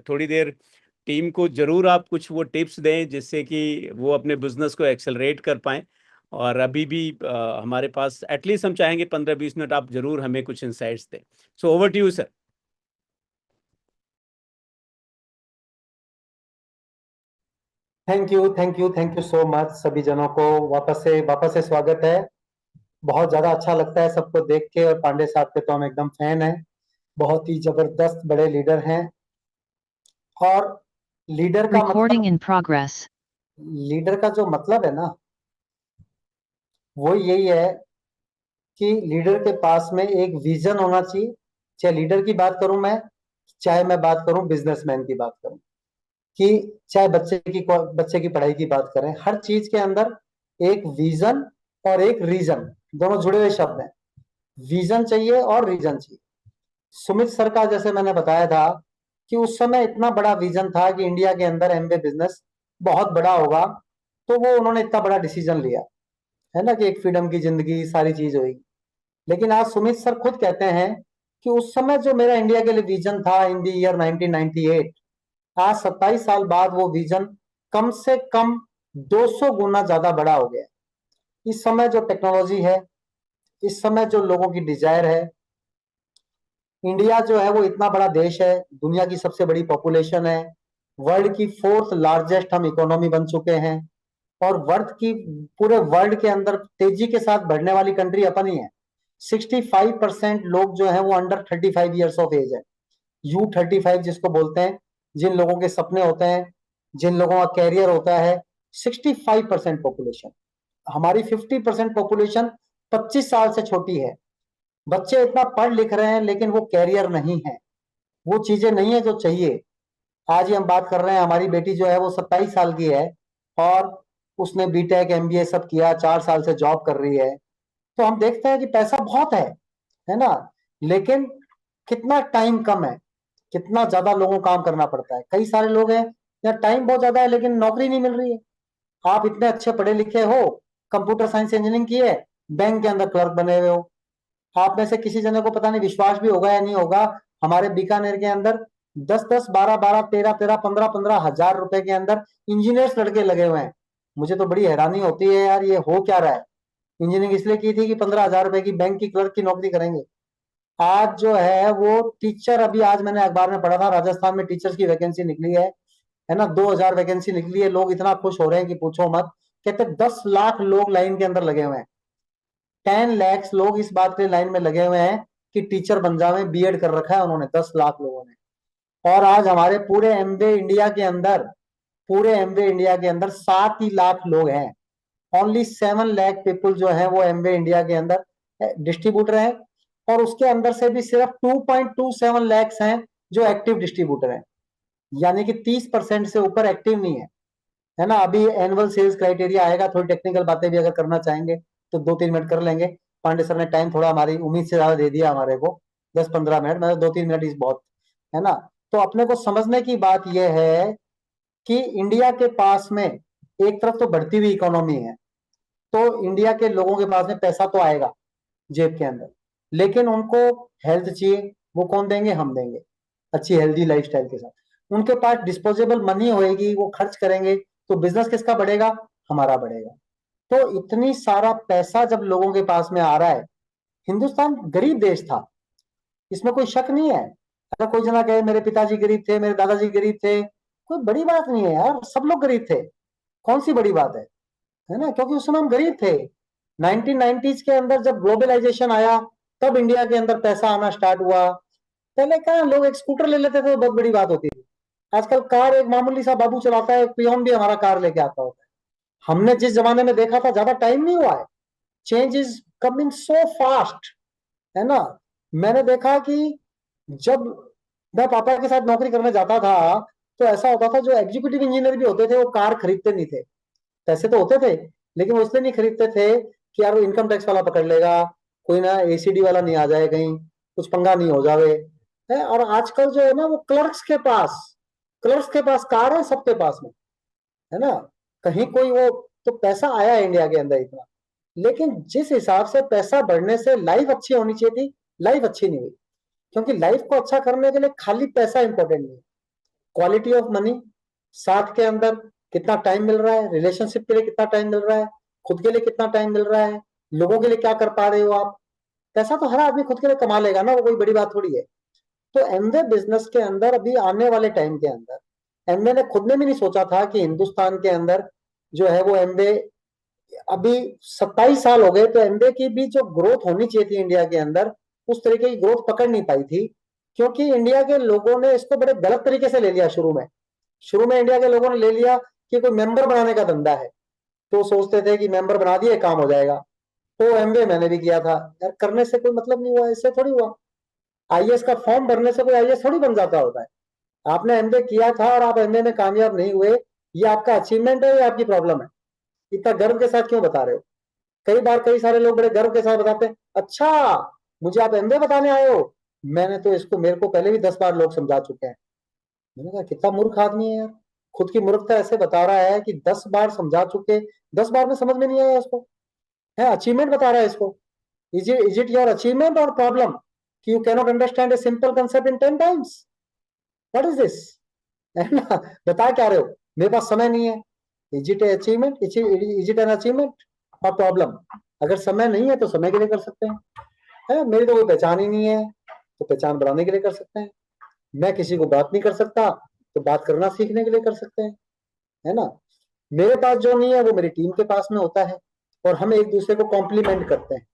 थोड़ी देर टीम को जरूर आप कुछ वो टिप्स दें जिससे कि वो अपने बिजनेस को एक्सेलरेट कर पाएं। और अभी भी हमारे पास एटलीस्ट हम चाहेंगे 15-20 मिनट आप जरूर हमें कुछ इंसाइट्स दें। So over to you sir. Thank you so much. सभी जनों को वापस से स्वागत है। बहुत ज्यादा अच्छा लगता है सबको देख के, और पांडे साहब के तो हम एकदम फैन हैं। बहुत ही जबरदस्त बड़े लीडर हैं। और लीडर का Recording मतलब, in progress. लीडर का जो मतलब है ना, वो यही है कि लीडर के पास में एक विजन होना चाहिए। चाहे लीडर की बात करूं मैं, चाहे मैं बात करूं बिजनेसमैन की बात करूं, कि चाहे बच्चे की पढ़ाई की बात करें, हर चीज के अंदर एक विजन और एक रीजन, दोनों जुड़े हुए शब्द हैं। विजन चाहिए और रीजन चाहिए। सुमित सर का जैसे मैंने बताया था कि उस समय इतना बड़ा विजन था कि इंडिया के अंदर एमबे बिजनेस बहुत बड़ा होगा, तो वो उन्होंने इतना बड़ा डिसीजन लिया, है ना, कि एक फ्रीडम की जिंदगी सारी चीज हुई। लेकिन आज सुमित सर खुद कहते हैं कि उस समय जो मेरा इंडिया के लिए विजन था इन द ईयर 1998, आज 27 साल बाद वो विजन कम से कम 200 गुना ज्यादा बड़ा हो गया। इस समय जो टेक्नोलॉजी है, इस समय जो लोगों की डिजायर है, इंडिया जो है वो इतना बड़ा देश है, दुनिया की सबसे बड़ी पॉपुलेशन है, वर्ल्ड की फोर्थ लार्जेस्ट हम इकोनॉमी बन चुके हैं, और वर्ल्ड की पूरे वर्ल्ड के अंदर तेजी के साथ बढ़ने वाली कंट्री अपन ही है। 65% लोग जो है वो अंडर 35 ईयर्स ऑफ एज है। U35 जिसको बोलते हैं, जिन लोगों के सपने होते हैं, जिन लोगों का कैरियर होता है, 65% पॉपुलेशन। हमारी 50% पॉपुलेशन 25 साल से छोटी है। बच्चे इतना पढ़ लिख रहे हैं लेकिन वो कैरियर नहीं है, वो चीजें नहीं है जो चाहिए। आज ही हम बात कर रहे हैं, हमारी बेटी जो है वो 27 साल की है, और उसने बीटेक एमबीए सब किया, 4 साल से जॉब कर रही है। तो हम देखते हैं कि पैसा बहुत है ना, लेकिन कितना टाइम कम है, कितना ज्यादा लोगों को काम करना पड़ता है। कई सारे लोग हैं यहाँ टाइम बहुत ज्यादा है लेकिन नौकरी नहीं मिल रही है। आप इतने अच्छे पढ़े लिखे हो, कंप्यूटर साइंस इंजीनियरिंग किए, बैंक के अंदर क्लर्क बने हुए हो। आप में से किसी जने को पता नहीं विश्वास भी होगा या नहीं होगा, हमारे बीकानेर के अंदर 10-10, 12-12, 13-13, 15-15 हजार रुपए के अंदर इंजीनियर्स लड़के लगे हुए हैं। मुझे तो बड़ी हैरानी होती है यार, ये हो क्या रहा है। इंजीनियरिंग इसलिए की थी कि 15,000 रुपए की बैंक की क्लर्क की नौकरी करेंगे। आज जो है वो टीचर, अभी आज मैंने अखबार में पढ़ा था, राजस्थान में टीचर्स की वैकेंसी निकली है ना, 2,000 वैकेंसी निकली है। लोग इतना खुश हो रहे हैं कि पूछो मत। कहते 10 लाख लोग लाइन के अंदर लगे हुए हैं। 10 lakhs लोग इस बात के लाइन में लगे हुए हैं कि टीचर बन जावे। बीएड कर रखा है उन्होंने 10 लाख लोगों ने। और आज हमारे पूरे एमबे इंडिया के अंदर 7 ही लाख लोग हैं। ओनली 7 लाख पीपुल जो है वो एमबे इंडिया के अंदर डिस्ट्रीब्यूटर हैं, और उसके अंदर से भी सिर्फ 2.27 लैक्स हैं जो एक्टिव डिस्ट्रीब्यूटर हैं। यानी कि 30% से ऊपर एक्टिव नहीं है ना। अभी एनुअल सेल्स क्राइटेरिया आएगा, थोड़ी टेक्निकल बातें भी अगर करना चाहेंगे तो 2-3 मिनट कर लेंगे। पांडे सर ने टाइम थोड़ा हमारी उम्मीद से ज्यादा दे दिया हमारे को, 10-15 मिनट, मतलब 2-3 मिनट इस बहुत, है ना। तो अपने को समझने की बात यह है कि इंडिया के पास में एक तरफ तो बढ़ती हुई इकोनॉमी है, तो इंडिया के लोगों के पास में पैसा तो आएगा जेब के अंदर, लेकिन उनको हेल्थ चाहिए। वो कौन देंगे? हम देंगे, अच्छी हेल्दी लाइफस्टाइल के साथ। उनके पास डिस्पोजेबल मनी होएगी, वो खर्च करेंगे, तो बिजनेस किसका बढ़ेगा? हमारा बढ़ेगा। तो इतनी सारा पैसा जब लोगों के पास में आ रहा है, हिंदुस्तान गरीब देश था, इसमें कोई शक नहीं है। अगर कोई जना कहे मेरे पिताजी गरीब थे, मेरे दादाजी गरीब थे, कोई बड़ी बात नहीं है यार, सब लोग गरीब थे। कौन सी बड़ी बात है ना, क्योंकि उस समय हम गरीब थे। 1990s के अंदर जब ग्लोबलाइजेशन आया, तब इंडिया के अंदर पैसा आना स्टार्ट हुआ। पहले कहा लोग एक स्कूटर ले लेते थे तो बहुत बड़ी बात होती थी। आजकल कार एक मामूली सा बाबू चलाता है, एक पियोन भी हमारा कार लेके आता होता है। हमने जिस जमाने में देखा था, ज्यादा टाइम नहीं हुआ है, change is coming so fast, है ना। मैंने देखा कि जब मैं पापा के साथ नौकरी करने जाता था, तो ऐसा होता था जो एग्जीक्यूटिव इंजीनियर भी होते थे वो कार खरीदते नहीं थे। पैसे तो होते थे लेकिन वो इसलिए नहीं खरीदते थे कि यार वो इनकम टैक्स वाला पकड़ लेगा, कोई ना एसीडी वाला नहीं आ जाए, कहीं कुछ पंगा नहीं हो जावे, है। और आजकल जो है ना, वो क्लर्क्स के पास कार है, सबके पास में, है ना। कहीं कोई वो, तो पैसा आया है इंडिया के अंदर इतना। लेकिन जिस हिसाब से पैसा बढ़ने से लाइफ अच्छी होनी चाहिए थी, लाइफ अच्छी नहीं हुई। क्योंकि लाइफ को अच्छा करने के लिए खाली पैसा इंपॉर्टेंट नहीं है, क्वालिटी ऑफ मनी, साथ के अंदर कितना टाइम मिल रहा है, रिलेशनशिप के लिए कितना टाइम मिल रहा है, खुद के लिए कितना टाइम मिल रहा है, लोगों के लिए क्या कर पा रहे हो आप। पैसा तो हर आदमी खुद के लिए कमा लेगा ना, वो कोई बड़ी बात थोड़ी है। तो एमवे बिजनेस के अंदर अभी आने वाले टाइम के अंदर एमवे ने खुद ने भी नहीं सोचा था कि हिंदुस्तान के अंदर जो है वो एमवे, अभी 27 साल हो गए तो एमवे की भी जो ग्रोथ होनी चाहिए थी इंडिया के अंदर, उस तरीके की ग्रोथ पकड़ नहीं पाई थी, क्योंकि इंडिया के लोगों ने इसको बड़े गलत तरीके से ले लिया। शुरू में इंडिया के लोगों ने ले लिया कि कोई मेंबर बनाने का धंधा है, तो सोचते थे कि मेंबर बना दिए काम हो जाएगा। तो एमवे मैंने भी किया था यार, करने से कोई मतलब नहीं हुआ, इससे थोड़ी हुआ। आईएएस का फॉर्म भरने से कोई आईएएस थोड़ी बन जाता होता है। आपने एमबीए किया था और आप एमबीए में कामयाब नहीं हुए, ये आपका अचीवमेंट है या आपकी प्रॉब्लम है? इतना गर्व के साथ क्यों बता रहे हो? कई बार कई सारे लोग बड़े गर्व के साथ बताते हैं, अच्छा मुझे आप एमबीए बताने आए हो, मैंने तो इसको, मेरे को पहले भी 10 बार लोग समझा चुके हैं। मैंने कहा कितना मूर्ख आदमी है यार, खुद की मूर्खता ऐसे बता रहा है कि 10 बार समझा चुके, 10 बार में समझ में नहीं आया इसको, है अचीवमेंट बता रहा है इसको। इज इट योर अचीवमेंट और प्रॉब्लम कि you cannot understand a simple concept in 10 times? What is this? है ना, बता क्या रहे हो, मेरे पास समय नहीं है। Is it achievement, is it an achievement और प्रॉब्लम? अगर समय नहीं है तो समय के लिए कर सकते हैं, है मेरी तो कोई पहचान ही नहीं है, तो पहचान बढ़ाने के लिए कर सकते हैं। मैं किसी को बात नहीं कर सकता, तो बात करना सीखने के लिए कर सकते हैं, है ना। मेरे पास जो नहीं है वो मेरी टीम के पास में होता है, और हम एक दूसरे को कॉम्प्लीमेंट करते हैं।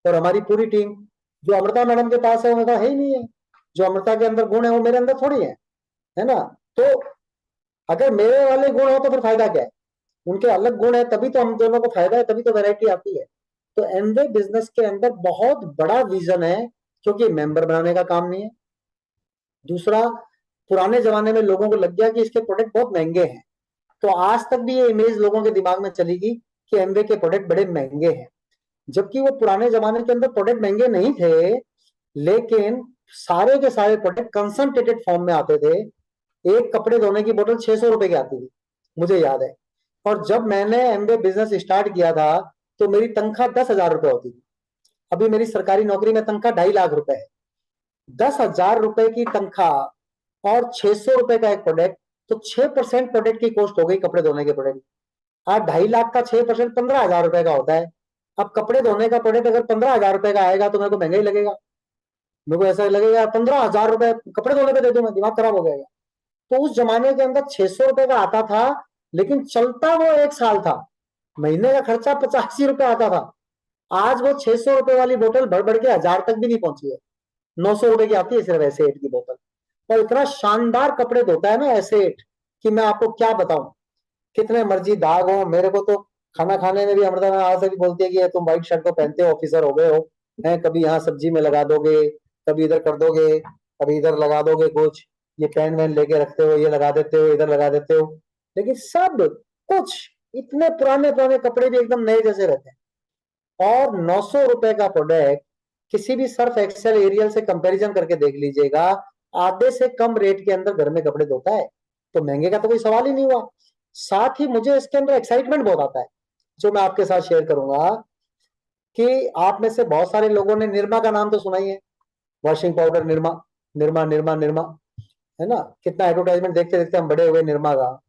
और हमारी पूरी टीम, जो अमृता मैडम के पास है वो मेरे पास है ही नहीं है, जो अमृता के अंदर गुण है वो मेरे अंदर थोड़ी है ना। तो अगर मेरे वाले गुण हो तो फिर फायदा क्या है? उनके अलग गुण है तभी तो हम दोनों को फायदा है, तभी तो वैरायटी आती है। तो एमवे बिजनेस के अंदर बहुत बड़ा विजन है, क्योंकि मेंबर बनाने का काम नहीं है। दूसरा, पुराने जमाने में लोगों को लग गया कि इसके प्रोडक्ट बहुत महंगे हैं, तो आज तक भी ये इमेज लोगों के दिमाग में चलेगी कि एमवे के प्रोडक्ट बड़े महंगे हैं, जबकि वो पुराने जमाने के अंदर प्रोडक्ट महंगे नहीं थे, लेकिन सारे के सारे प्रोडक्ट कंसंट्रेटेड फॉर्म में आते थे। एक कपड़े धोने की बोतल 600 रुपए की आती थी, मुझे याद है। और जब मैंने एमबीए बिजनेस स्टार्ट किया था तो मेरी तनख्वाह 10,000 रुपए होती थी। अभी मेरी सरकारी नौकरी में तनख्वाह 2.5 लाख रुपए है। 10,000 रुपए की तनख्वाह और 600 रुपए का एक प्रोडक्ट, तो 6% प्रोडक्ट की कॉस्ट हो गई कपड़े धोने के प्रोडक्ट। आज 2.5 लाख का 6% 15,000 रुपए का होता है। अब कपड़े धोने का प्रोडक्ट अगर 15,000 रुपए का आएगा तो मेरे को महंगा ही लगेगा। मेरे को ऐसा लगेगा 15,000 रुपए कपड़े धोने पे दे दूं, मैं दिमाग खराब हो जाएगा। तो उस जमाने के अंदर 600 रुपए का आता था, लेकिन चलता वो 1 साल था। महीने का खर्चा 85 रुपए आता था। आज वो 600 रुपए वाली बोतल बढ़ बढ़ के 1,000 तक भी नहीं पहुंची है। 900 रुपए की आती है सिर्फ ऐसे एट की बोतल। और इतना शानदार कपड़े धोता है ना ऐसे एट, कि मैं आपको क्या बताऊं। कितने मर्जी दाग हो, मेरे को तो खाना खाने में भी अमृता मैं आज तक बोलती है कि तुम व्हाइट शर्ट को पहनते हो, ऑफिसर हो गए हो, है कभी यहाँ सब्जी में लगा दोगे, कभी इधर कर दोगे, कभी इधर लगा दोगे कुछ, ये पेन वेन लेके रखते हो, ये लगा देते हो, इधर लगा देते हो। लेकिन सब कुछ, इतने पुराने पुराने कपड़े भी एकदम नए जैसे रहते हैं। और 900 रुपए का प्रोडक्ट किसी भी सर्फ एक्सेल एरियल से कंपैरिजन करके देख लीजिएगा, आधे से कम रेट के अंदर घर में कपड़े धोता है। तो महंगे का तो कोई सवाल ही नहीं हुआ। साथ ही मुझे इसके अंदर एक्साइटमेंट बहुत आता है, जो मैं आपके साथ शेयर करूंगा। कि आप में से बहुत सारे लोगों ने निरमा का नाम तो सुना ही है, वॉशिंग पाउडर निरमा, निरमा निरमा निरमा, है ना। कितना एडवर्टाइजमेंट देखते देखते हम बड़े हुए निरमा का।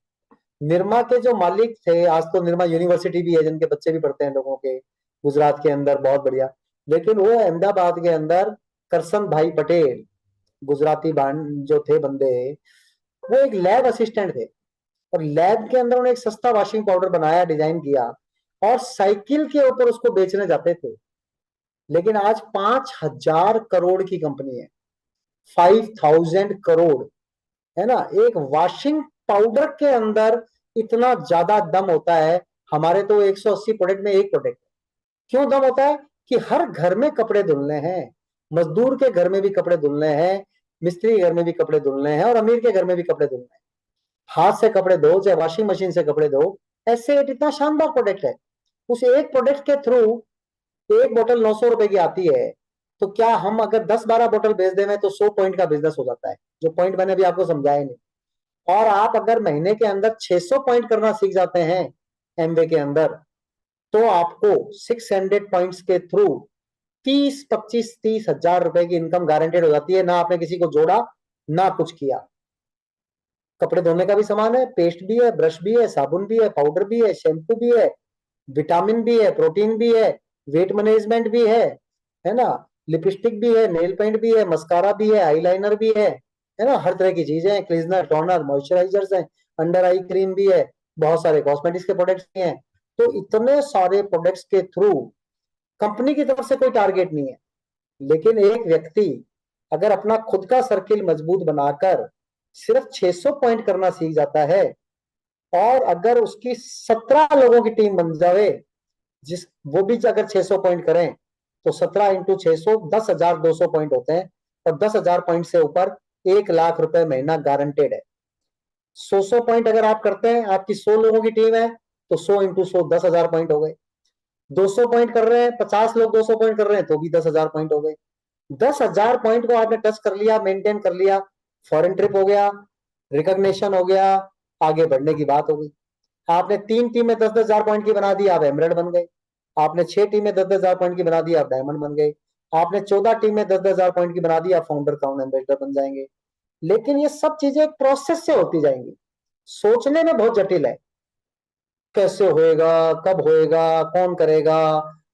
निरमा के जो मालिक थे, आज तो निरमा यूनिवर्सिटी भी है जिनके बच्चे भी पढ़ते हैं लोगों के, गुजरात के अंदर, बहुत बढ़िया। लेकिन वो अहमदाबाद के अंदर करसन भाई पटेल, गुजराती जो थे बंदे, वो एक लैब असिस्टेंट थे। और लैब के अंदर उन्होंने एक सस्ता वॉशिंग पाउडर बनाया, डिजाइन किया, और साइकिल के ऊपर उसको बेचने जाते थे। लेकिन आज 5,000 करोड़ की कंपनी है, 5,000 करोड़, है ना। एक वॉशिंग पाउडर के अंदर इतना ज्यादा दम होता है। हमारे तो 180 प्रोडक्ट में एक प्रोडक्ट। क्यों दम होता है? कि हर घर में कपड़े धुलने हैं, मजदूर के घर में भी कपड़े धुलने हैं, मिस्त्री के घर में भी कपड़े धुलने हैं, और अमीर के घर में भी कपड़े धुलने हैं। हाथ से कपड़े धो चाहे वॉशिंग मशीन से कपड़े धो, ऐसे एक इतना शानदार प्रोडक्ट है। उस एक प्रोडक्ट के थ्रू एक बोतल 900 रुपए की आती है। तो क्या हम अगर 10-12 बोतल बेच दें तो 100 पॉइंट का बिजनेस हो जाता है, जो पॉइंट मैंने अभी आपको समझाया नहीं। और आप अगर महीने के अंदर 600 पॉइंट करना सीख जाते हैं एमवे के अंदर, तो आपको 600 पॉइंट्स के थ्रू 30-25-30 हजार रुपए की इनकम गारंटेड हो जाती है। ना आपने किसी को जोड़ा, ना कुछ किया। कपड़े धोने का भी सामान है, पेस्ट भी है, ब्रश भी है, साबुन भी है, पाउडर भी है, शैम्पू भी है, विटामिन भी है, प्रोटीन भी है, वेट मैनेजमेंट भी है ना, लिपस्टिक भी है, नेल पेंट भी है, मस्कारा भी है, आईलाइनर भी है ना, हर तरह की चीजें हैं, क्लीजनर, टोनर, मॉइस्चराइजर्स हैं, अंडर आई क्रीम भी है, बहुत सारे कॉस्मेटिक्स के प्रोडक्ट्स भी हैं। तो इतने सारे प्रोडक्ट्स के थ्रू कंपनी की तरफ से कोई टारगेट नहीं है, लेकिन एक व्यक्ति अगर अपना खुद का सर्किल मजबूत बनाकर सिर्फ 600 पॉइंट करना सीख जाता है, और अगर उसकी 17 लोगों की टीम बन जाए, जिस वो भी अगर 600 पॉइंट करें, तो 17 × 600 10,200 पॉइंट होते हैं, और 10,000 पॉइंट से ऊपर 1 लाख रुपए महीना गारंटेड है। 100 पॉइंट अगर आप करते हैं, आपकी 100 लोगों की टीम है, तो 100 × 100 10,000 पॉइंट हो गए। 200 पॉइंट कर रहे हैं, 50 लोग 200 पॉइंट कर रहे हैं, तो भी 10,000 पॉइंट हो गए। 10,000 पॉइंट को आपने टच कर लिया, मेंटेन कर लिया, फॉरेन ट्रिप हो गया, रिकॉग्निशन हो गया, आगे बढ़ने की बात हो गई। आपने 3 टीमें 10,000 पॉइंट की बना दी, आप एमरेड बन गए। आपने 6 टीमें 10,000 पॉइंट की बना दी, आप डायमंड बन गए। आपने 14 टीमें 10,000 पॉइंट की बना दी, आप फाउंडर क्राउन एम्बेसडर बन जाएंगे। लेकिन ये सब चीजें एक प्रोसेस से होती जाएंगी, सोचने में बहुत जटिल है, कैसे होएगा, कब होएगा, कौन करेगा,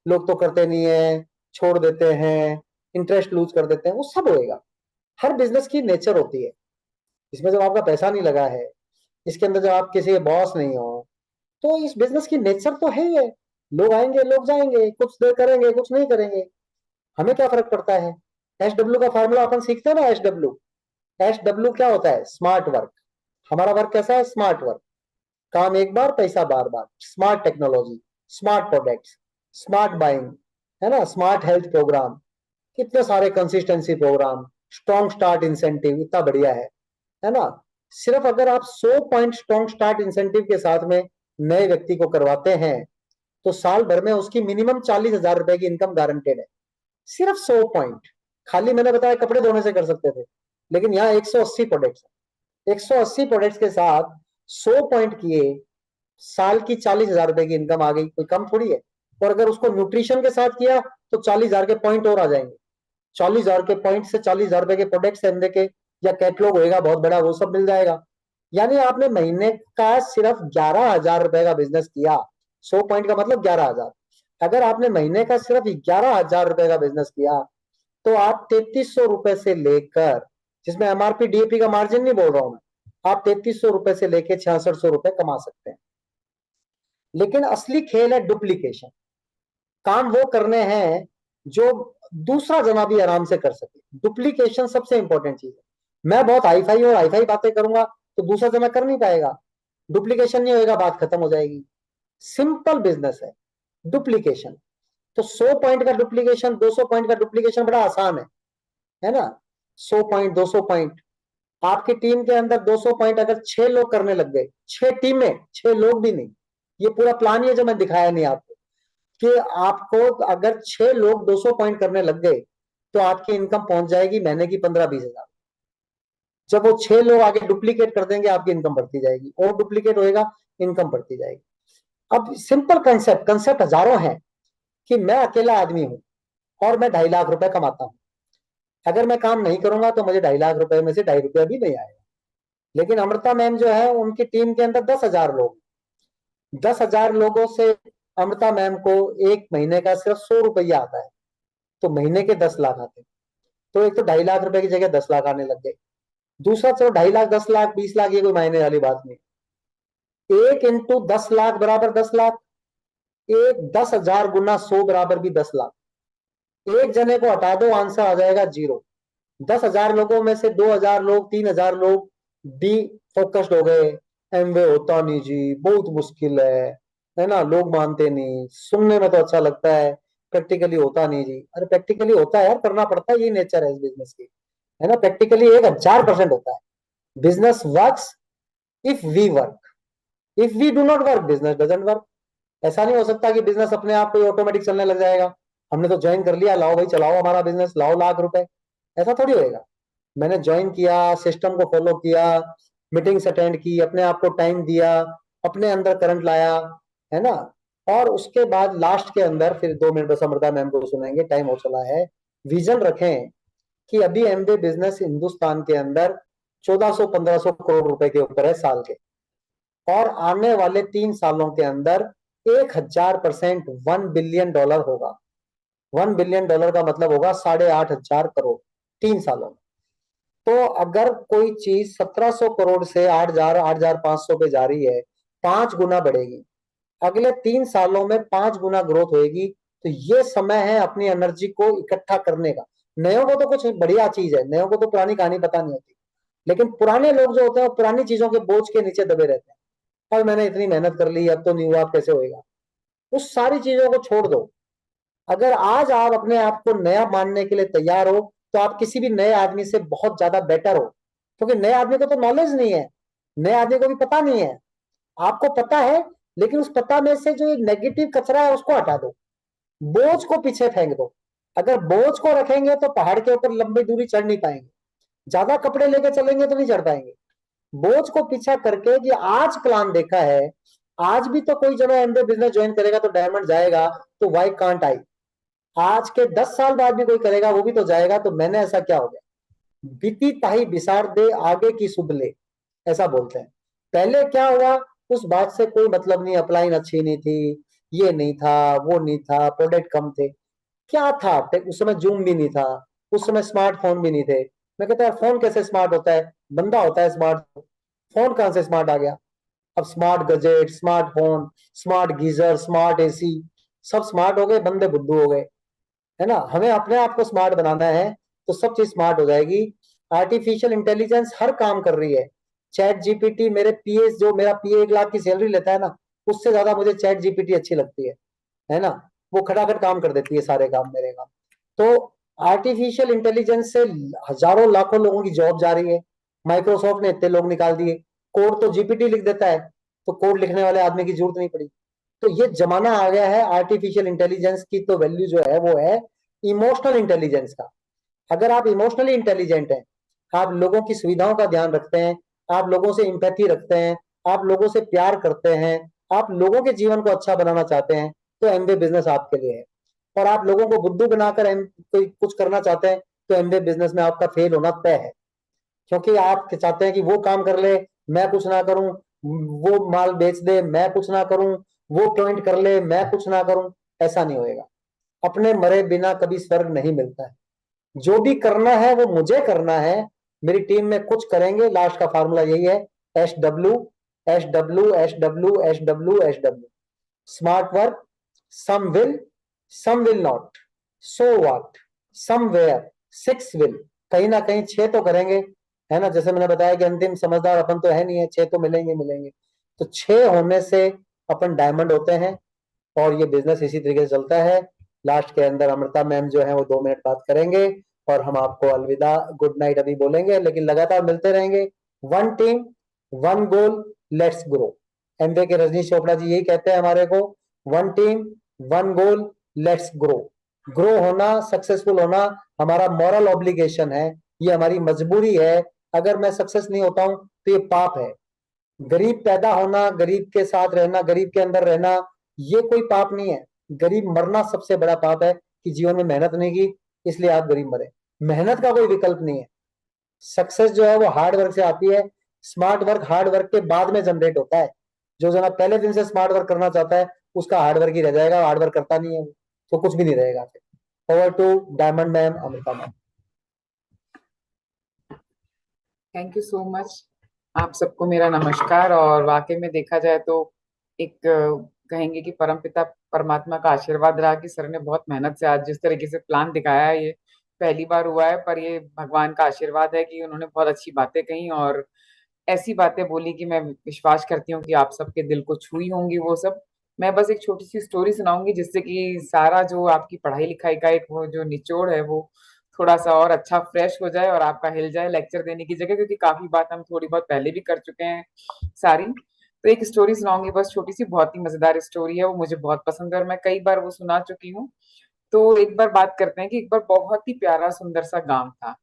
लोग तो करते नहीं है, छोड़ देते हैं, इंटरेस्ट लूज कर देते हैं, वो सब होएगा। हर बिजनेस की नेचर होती है, इसमें जब आपका पैसा नहीं लगा है, इसके अंदर जब आप किसी के बॉस नहीं हो, तो इस बिजनेस की नेचर तो है ही है। लोग आएंगे, लोग जाएंगे, कुछ देर करेंगे, कुछ नहीं करेंगे, हमें क्या फर्क पड़ता है। SW का फार्मूला अपन सीखते हैं ना, SW। SW क्या होता है? Smart work. हमारा वर्क कैसा है? Smart work. काम एक बार, पैसा बार बार, smart technology, smart products, smart buying, है ना, स्मार्ट हेल्थ प्रोग्राम, कितने सारे consistency program, strong start incentive, इतना बढ़िया है ना। सिर्फ अगर आप 100 पॉइंट स्ट्रॉन्ग स्टार्ट इंसेंटिव के साथ में नए व्यक्ति को करवाते हैं, तो साल भर में उसकी मिनिमम 40,000 रुपए की इनकम गारंटेड है। सिर्फ 100 पॉइंट। खाली मैंने बताया कपड़े धोने से कर सकते थे, लेकिन यहाँ 180 प्रोडक्ट्स, 180 प्रोडक्ट्स के साथ 100 पॉइंट किए, साल की 40,000 रुपए की इनकम आ गई, कोई कम थोड़ी है। और अगर उसको न्यूट्रिशन के साथ किया, तो 40,000 के पॉइंट और आ जाएंगे। 40,000 के पॉइंट से 40,000 रुपए के प्रोडक्ट्स एमवे के, या कैटलॉग होएगा बहुत बड़ा, वो सब मिल जाएगा। यानी आपने महीने का सिर्फ 11,000 रुपए का बिजनेस किया। 100 पॉइंट का मतलब 11,000। अगर आपने महीने का सिर्फ 11,000 रुपए का बिजनेस किया, तो आप 3,300 रुपए से लेकर, जिसमें MRP DAP का मार्जिन नहीं बोल रहा हूं मैं, आप 3,300 रुपए से लेकर 6600 रुपए कमा सकते हैं। लेकिन असली खेल है डुप्लीकेशन। काम वो करने हैं जो दूसरा जना भी आराम से कर सके। डुप्लीकेशन सबसे इंपॉर्टेंट चीज है। मैं बहुत हाईफाई और हाईफाई बातें करूंगा, तो दूसरा जना कर नहीं पाएगा, डुप्लीकेशन नहीं होएगा, बात खत्म हो जाएगी। सिंपल बिजनेस है डुप्लीकेशन। तो 100 पॉइंट का डुप्लीकेशन, 200 पॉइंट का डुप्लीकेशन बड़ा आसान है ना। 100 पॉइंट, 200 पॉइंट, आपकी टीम के अंदर 200 पॉइंट अगर 6 लोग करने लग गए, 6 टीमें, 6 लोग भी नहीं, ये पूरा प्लान ही है जो मैं दिखाया नहीं आपको, कि आपको अगर 6 लोग 200 पॉइंट करने लग गए, तो आपकी इनकम पहुंच जाएगी महीने की 15-20 हजार। जब वो 6 लोग आगे डुप्लीकेट कर देंगे, आपकी इनकम बढ़ती जाएगी, और डुप्लीकेट होएगा, इनकम बढ़ती जाएगी। अब सिंपल कंसेप्ट कंसेप्ट हजारों हैं, कि मैं अकेला आदमी हूं और मैं 2.5 लाख रुपए कमाता हूं। अगर मैं काम नहीं करूंगा, तो मुझे 2.5 लाख रुपए में से 2.5 रुपया भी नहीं आएगा। लेकिन अमृता मैम जो है, उनकी टीम के अंदर 10,000 लोग, 10,000 लोगों से अमृता मैम को एक महीने का सिर्फ 100 रुपया आता है, तो महीने के 10 लाख आते हैं। तो एक तो 2.5 लाख रुपए की जगह 10 लाख आने लग गए। दूसरा, चलो 2.5 लाख, 10 लाख, 20 लाख, ये कोई मायने वाली बात नहीं। 1 × 10 लाख बराबर 10 लाख। एक 10,000 × 100 बराबर भी 10 लाख। एक जने को हटा दो, आंसर आ जाएगा 0। 10,000 लोगों में से 2,000 लोग, 3,000 लोग डी फोकस्ड हो गए। एमवे होता नहीं जी, बहुत मुश्किल है ना, लोग मानते नहीं, सुनने में तो अच्छा लगता है, प्रैक्टिकली होता नहीं जी। अरे प्रैक्टिकली होता है यार, करना पड़ता है, ये नेचर है इस बिजनेस की, है ना। प्रैक्टिकली 1,000% होता है। Business works if we work, if we do not work, business doesn't work. ऐसा नहीं हो सकता कि बिजनेस अपने आप को ऑटोमेटिक चलने लग जाएगा। हमने तो ज्वाइन कर लिया, लाओ भाई चलाओ हमारा बिजनेस, लाओ लाख रुपए, ऐसा थोड़ी होएगा। मैंने ज्वाइन किया, सिस्टम को फॉलो किया, मीटिंग्स अटेंड की, अपने आप को टाइम दिया, अपने अंदर करंट लाया, है ना। और उसके बाद लास्ट के अंदर फिर 2 मिनट बस अमृता मैम को सुनाएंगे, टाइम हो चला है। विजन रखें कि अभी एमबे बिजनेस हिंदुस्तान के अंदर 1400-1500 करोड़ रुपए के ऊपर है साल के। और आने वाले 3 सालों के अंदर 1000% $1 बिलियन होगा। $1 बिलियन का मतलब होगा 8,500 करोड़ 3 सालों में। तो अगर कोई चीज 1700 करोड़ से 8,000 8,500 पे जा रही है, 5 गुना बढ़ेगी, अगले 3 सालों में 5 गुना ग्रोथ होगी। तो ये समय है अपनी एनर्जी को इकट्ठा करने का। नयों को तो कुछ बढ़िया चीज है, नयों को तो पुरानी कहानी पता नहीं होती, लेकिन पुराने लोग जो होते हैं वो पुरानी चीजों के बोझ के नीचे दबे रहते हैं। और मैंने इतनी मेहनत कर ली, अब तो नहीं हुआ, अब कैसे होएगा। उस सारी चीजों को छोड़ दो। अगर आज आप अपने आप को नया मानने के लिए तैयार हो, तो आप किसी भी नए आदमी से बहुत ज्यादा बेटर हो। क्योंकि नए आदमी को तो नॉलेज नहीं है, नए आदमी को भी पता नहीं है। आपको पता है, लेकिन उस पता में से जो एक नेगेटिव कचरा है उसको हटा दो, बोझ को पीछे फेंक दो। अगर बोझ को रखेंगे तो पहाड़ के ऊपर लंबी दूरी चढ़ नहीं पाएंगे, ज्यादा कपड़े लेके चलेंगे तो नहीं चढ़ पाएंगे। बोझ को पीछा करके कि आज प्लान देखा है, आज भी तो कोई जब एमबीए बिजनेस ज्वाइन करेगा तो डायमंड जाएगा, तो वाई कांट आई। आज के 10 साल बाद भी कोई करेगा, वो भी तो जाएगा, तो मैंने ऐसा क्या हो गया। बीती ताही बिसार दे आगे की शुभ ले, ऐसा बोलते हैं। पहले क्या हुआ, उस बात से कोई मतलब नहीं, अपलाइन अच्छी नहीं थी, ये नहीं था, वो नहीं था, प्रोडक्ट कम थे। क्या था, उस समय जूम भी नहीं था, उस समय स्मार्टफोन भी नहीं थे। मैं कहता है फोन कैसे स्मार्ट होता है, बंदा होता है स्मार्ट, फोन कहां से स्मार्ट आ गया। अब smart gadget, smartphone, smart geyser, smart AC, सब स्मार्ट हो गए, बंदे बुद्धू हो गए। है ना, हमें अपने आप को स्मार्ट बनाना है, तो सब चीज स्मार्ट हो जाएगी। आर्टिफिशियल इंटेलिजेंस हर काम कर रही है। चैट जीपीटी, मेरे पीए, जो मेरा पीए 1 लाख की सैलरी लेता है ना, उससे ज्यादा मुझे चैट जीपीटी अच्छी लगती है ना। वो खटाखट काम कर देती है सारे काम, मेरे काम। तो आर्टिफिशियल इंटेलिजेंस से हजारों लाखों लोगों की जॉब जा रही है। माइक्रोसॉफ्ट ने इतने लोग निकाल दिए। कोड तो जीपीटी लिख देता है, तो कोड लिखने वाले आदमी की जरूरत नहीं पड़ी। तो ये जमाना आ गया है आर्टिफिशियल इंटेलिजेंस की। तो वैल्यू जो है वो है इमोशनल इंटेलिजेंस का। अगर आप इमोशनली इंटेलिजेंट हैं, आप लोगों की सुविधाओं का ध्यान रखते हैं, आप लोगों से इंपैथी रखते हैं, आप लोगों से प्यार करते हैं, आप लोगों के जीवन को अच्छा बनाना चाहते हैं, तो एमबीए बिजनेस आपके लिए है। और आप लोगों को बुद्धू बनाकर कोई कुछ करना चाहते हैं, तो एमबीए बिजनेस में आपका फेल होना तय है। क्योंकि आप चाहते हैं कि वो काम कर ले, मैं कुछ ना करूं, वो माल बेच दे, मैं कुछ ना करूं, वो पॉइंट कर ले, मैं कुछ ना करूं। ऐसा नहीं होएगा। अपने मरे बिना कभी स्वर्ग नहीं मिलता है। जो भी करना है वो मुझे करना है, मेरी टीम में कुछ करेंगे। लास्ट का फार्मूला यही है, SW SW SW SW SW। Smart work, some will not, so what, somewhere, 6 will. कहीं ना कहीं 6 तो करेंगे। है ना, जैसे मैंने बताया कि अंतिम समझदार अपन तो है नहीं है, 6 तो मिलेंगे मिलेंगे। तो 6 होने से अपन डायमंड होते हैं। और ये बिजनेस इसी तरीके से चलता है। लास्ट के अंदर अमृता मैम जो है वो 2 मिनट बात करेंगे, और हम आपको अलविदा, गुड नाइट अभी बोलेंगे, लेकिन लगातार मिलते रहेंगे। One team, one goal, let's grow. MBA के रजनीश चोपड़ा जी यही कहते हैं हमारे को, one team, one goal, let's grow. Grow होना, सक्सेसफुल होना हमारा मॉरल ऑब्लिगेशन है, ये हमारी मजबूरी है। अगर मैं सक्सेस नहीं होता हूं तो ये पाप है। गरीब पैदा होना, गरीब के साथ रहना, गरीब के अंदर रहना, ये कोई पाप नहीं है। गरीब मरना सबसे बड़ा पाप है, कि जीवन में मेहनत नहीं की, इसलिए आप गरीब मरे। मेहनत का कोई विकल्प नहीं है। सक्सेस जो है वो हार्ड वर्क से आती है। स्मार्ट वर्क हार्ड वर्क के बाद में जनरेट होता है। जो जना पहले दिन से स्मार्ट वर्क करना चाहता है, उसका हार्ड वर्क ही रह जाएगा, हार्ड वर्क करता नहीं है वो, तो कुछ भी नहीं रहेगा। Over to diamond ma'am, Amrita ma'am. Thank you so much. आप सबको मेरा नमस्कार। और वाकई में देखा जाए तो एक कहेंगे कि परमपिता परमात्मा का आशीर्वाद रहा कि सर ने बहुत मेहनत से आज जिस तरीके से प्लान दिखाया है, ये पहली बार हुआ है, पर ये भगवान का आशीर्वाद है कि उन्होंने बहुत अच्छी बातें कही और ऐसी बातें बोली कि मैं विश्वास करती हूँ कि आप सबके दिल को छुई होंगी वो सब। मैं बस एक छोटी सी स्टोरी सुनाऊंगी जिससे कि सारा जो आपकी पढ़ाई लिखाई का एक वो जो निचोड़ है वो थोड़ा सा और अच्छा फ्रेश हो जाए और आपका हिल जाए लेक्चर देने की जगह, क्योंकि काफी बात हम थोड़ी बहुत पहले भी कर चुके हैं सारी। तो एक स्टोरी सुनाऊंगी बस छोटी सी, बहुत ही मजेदार स्टोरी है, वो मुझे बहुत पसंद है और मैं कई बार वो सुना चुकी हूँ। तो एक बार बात करते हैं कि एक बार बहुत ही प्यारा सुंदर सा गांव था।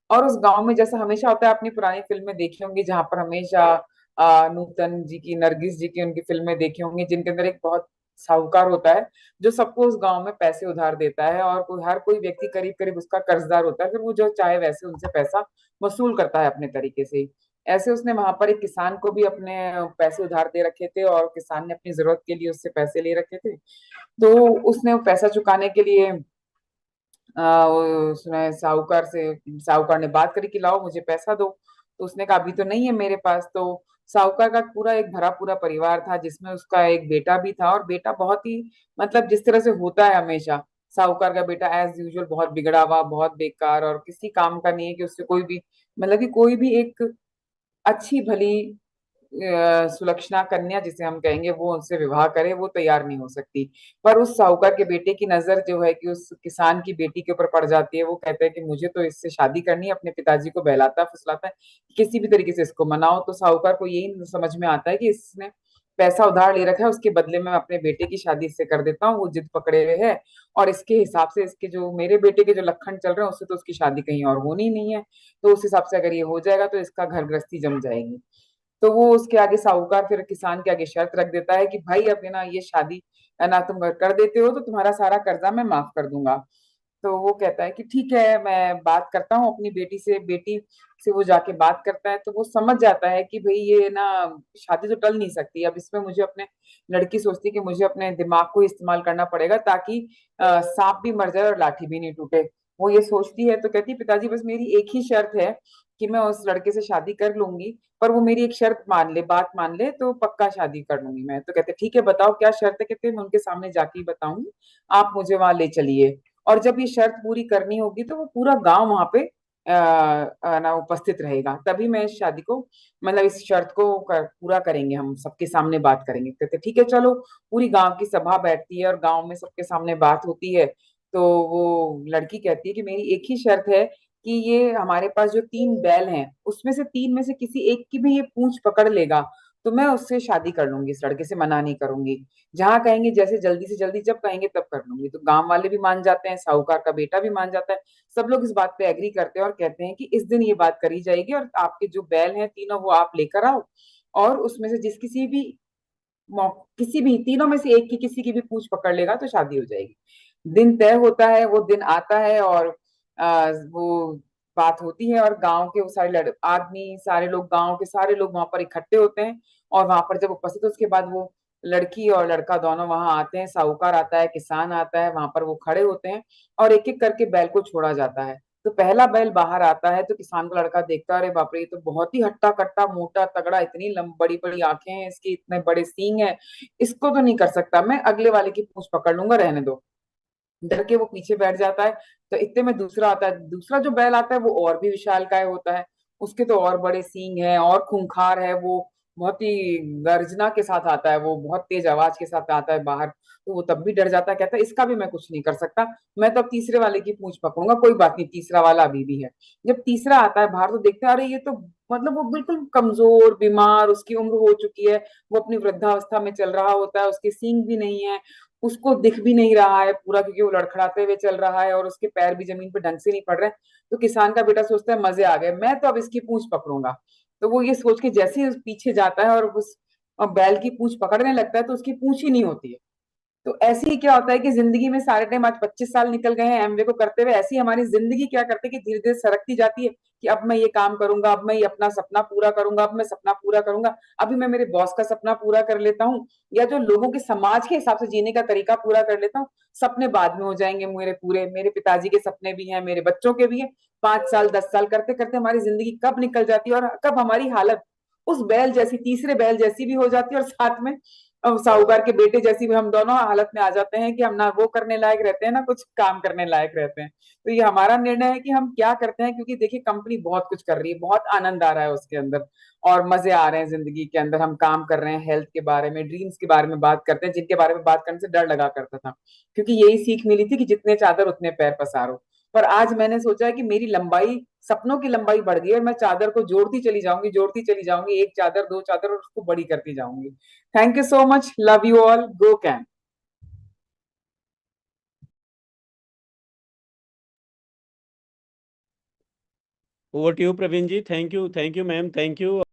और उस गांव में जैसा हमेशा होता है, अपनी पुरानी फिल्में देखी होंगी जहां पर हमेशा नूतन जी की, नरगिस जी की उनकी फिल्में देखी होंगी जिनके अंदर एक बहुत साहूकार होता है जो सबको उस गांव में पैसे उधार देता है, और हर कोई व्यक्ति करीब करीब उसका कर्जदार होता है, फिर वो जो चाहे वैसे उनसे पैसा वसूल करता है अपने तरीके से। ऐसे उसने वहां पर एक किसान को भी अपने पैसे उधार दे रखे थे, और किसान ने अपनी जरूरत के लिए उससे पैसे ले रखे थे। तो उसने वो पैसा चुकाने के लिए उसने साहूकार ने बात करी कि लाओ मुझे पैसा दो। तो उसने कहा अभी तो नहीं है मेरे पास। तो साहूकार का पूरा एक भरा पूरा परिवार था, जिसमें उसका एक बेटा भी था, और बेटा बहुत ही, मतलब जिस तरह से होता है हमेशा, साहूकार का बेटा एज यूजुअल बहुत बिगड़ा हुआ, बहुत बेकार, और किसी काम का नहीं है कि उससे कोई भी, मतलब कि कोई भी एक अच्छी भली सुलक्षणा कन्या जिसे हम कहेंगे वो उनसे विवाह करे, वो तैयार नहीं हो सकती। पर उस साहूकार के बेटे की नजर जो है कि उस किसान की बेटी के ऊपर पड़ जाती है। वो कहते हैं कि मुझे तो इससे शादी करनी है। अपने पिताजी को बहलाता फुसलाता है कि किसी भी तरीके से इसको मनाओ। तो साहूकार को यही समझ में आता है कि इसने पैसा उधार ले रखा है, उसके बदले में अपने बेटे की शादी इससे कर देता हूँ। वो जिद पकड़े हुए है, और इसके हिसाब से इसके जो मेरे बेटे के जो लक्षण चल रहे हैं उससे तो उसकी शादी कहीं और होनी नहीं है। तो उस हिसाब से अगर ये हो जाएगा तो इसका घर गृहस्थी जम जाएगी। तो वो उसके आगे साहूकार फिर किसान के आगे शर्त रख देता है कि भाई अब है ना ये शादी है ना तुम अगर कर देते हो तो तुम्हारा सारा कर्जा मैं माफ कर दूंगा। तो वो कहता है कि ठीक है मैं बात करता हूँ अपनी बेटी से वो जाके बात करता है। तो वो समझ जाता है कि भाई ये ना शादी तो टल नहीं सकती। अब इसमें मुझे अपने, लड़की सोचती है कि मुझे अपने दिमाग को इस्तेमाल करना पड़ेगा ताकि सांप भी मर जाए और लाठी भी नहीं टूटे। वो ये सोचती है तो कहती है पिताजी बस मेरी एक ही शर्त है कि मैं उस लड़के से शादी कर लूंगी, पर वो मेरी एक शर्त मान ले, बात मान ले तो पक्का शादी कर लूंगी मैं। तो कहते ठीक है बताओ क्या शर्त है। कहते मैं उनके सामने जाके ही बताऊंगी, आप मुझे वहां ले चलिए। और जब ये शर्त पूरी करनी होगी तो वो पूरा गांव वहां पे ना उपस्थित रहेगा, तभी मैं इस शादी को, मतलब इस शर्त को पूरा करेंगे, हम सबके सामने बात करेंगे। कहते ठीक है चलो। पूरी गांव की सभा बैठती है और गांव में सबके सामने बात होती है। तो वो लड़की कहती है कि मेरी एक ही शर्त है कि ये हमारे पास जो 3 बैल हैं उसमें से 3 में से किसी एक की भी ये पूंछ पकड़ लेगा तो मैं उससे शादी कर लूंगी, इस लड़के से मना नहीं करूंगी। जहां कहेंगे जैसे जल्दी से जल्दी जब कहेंगे तब कर लूंगी। तो गांव वाले भी मान जाते हैं, साहूकार का बेटा भी मान जाता है। सब लोग इस बात पे एग्री करते हैं और कहते हैं कि इस दिन ये बात करी जाएगी, और आपके जो बैल हैं तीनों वो आप लेकर आओ, और उसमें से जिस किसी भी तीनों में से एक की किसी की भी पूंछ पकड़ लेगा तो शादी हो जाएगी। दिन तय होता है, वो दिन आता है, और वो बात होती है, और गांव के वो सारे आदमी, सारे लोग, गांव के सारे लोग वहां पर इकट्ठे होते हैं। और वहां पर जब उपस्थित, उसके बाद वो लड़की और लड़का दोनों वहां आते हैं, साहूकार आता है, किसान आता है, वहां पर वो खड़े होते हैं, और एक एक करके बैल को छोड़ा जाता है। तो पहला बैल बाहर आता है तो किसान का लड़का देखता है, अरे बाप रे ये तो बहुत ही हट्टा कट्टा मोटा तगड़ा, इतनी बड़ी बड़ी आंखें हैं इसकी, इतने बड़े सींग हैं, इसको तो नहीं कर सकता, मैं अगले वाले की पूंछ पकड़ लूंगा, रहने दो। डर के वो पीछे बैठ जाता है। तो इतने में दूसरा आता है, दूसरा जो बैल आता है वो और भी विशालकाय होता है। उसके तो और बड़े सींग हैं और खूंखार है वो, बहुत ही गर्जना के साथ आता है, वो बहुत तेज आवाज के साथ आता है बाहर। तो वो तब भी डर जाता है, कहता है इसका भी मैं कुछ नहीं कर सकता, मैं तो अब तीसरे वाले की पूंछ पकड़ूंगा, कोई बात नहीं तीसरा वाला अभी भी है। जब तीसरा आता है बाहर तो देखते हैं अरे ये तो, मतलब वो बिल्कुल कमजोर बीमार, उसकी उम्र हो चुकी है, वो अपनी वृद्धावस्था में चल रहा होता है, उसके सींग भी नहीं है, उसको दिख भी नहीं रहा है पूरा, क्योंकि वो लड़खड़ाते हुए चल रहा है और उसके पैर भी जमीन पे ढंग से नहीं पड़ रहे हैं। तो किसान का बेटा सोचता है मजे आ गए, मैं तो अब इसकी पूंछ पकड़ूंगा। तो वो ये सोच के जैसे ही उस पीछे जाता है और उस बैल की पूंछ पकड़ने लगता है तो उसकी पूंछ ही नहीं होती है। तो ऐसे ही क्या होता है कि जिंदगी में सारे टाइम, आज 25 साल निकल गए हैं एमवे को करते हुए, ऐसी हमारी जिंदगी क्या करते हैं कि धीरे धीरे सरकती जाती है कि अब मैं ये काम करूंगा, अब मैं ये अपना सपना पूरा करूंगा, अब मैं सपना पूरा करूंगा, अभी मैं मेरे बॉस का सपना पूरा कर लेता हूँ, या जो लोगों के समाज के हिसाब से जीने का तरीका पूरा कर लेता हूँ। सपने बाद में हो जाएंगे मेरे पूरे, मेरे पिताजी के सपने भी हैं, मेरे बच्चों के भी हैं। 5 साल 10 साल करते करते हमारी जिंदगी कब निकल जाती है, और कब हमारी हालत उस बैल जैसी, तीसरे बैल जैसी भी हो जाती है, और साथ में साहूकार के बेटे जैसी भी हम दोनों हालत में आ जाते हैं कि हम ना वो करने लायक रहते हैं ना कुछ काम करने लायक रहते हैं। तो ये हमारा निर्णय है कि हम क्या करते हैं, क्योंकि देखिए कंपनी बहुत कुछ कर रही है, बहुत आनंद आ रहा है उसके अंदर, और मजे आ रहे हैं जिंदगी के अंदर, हम काम कर रहे हैं, हेल्थ के बारे में, ड्रीम्स के बारे में बात करते हैं, जिनके बारे में बात करने से डर लगा करता था, क्योंकि यही सीख मिली थी कि जितने चादर उतने पैर पसारो। पर आज मैंने सोचा है कि मेरी लंबाई, सपनों की लंबाई बढ़ गई है, और मैं चादर को जोड़ती चली जाऊंगी, एक चादर, दो चादर, और उसको बड़ी करती जाऊंगी। Thank you so much, love you all, go can. Over to you Praveen ji. Thank you ma'am, thank you.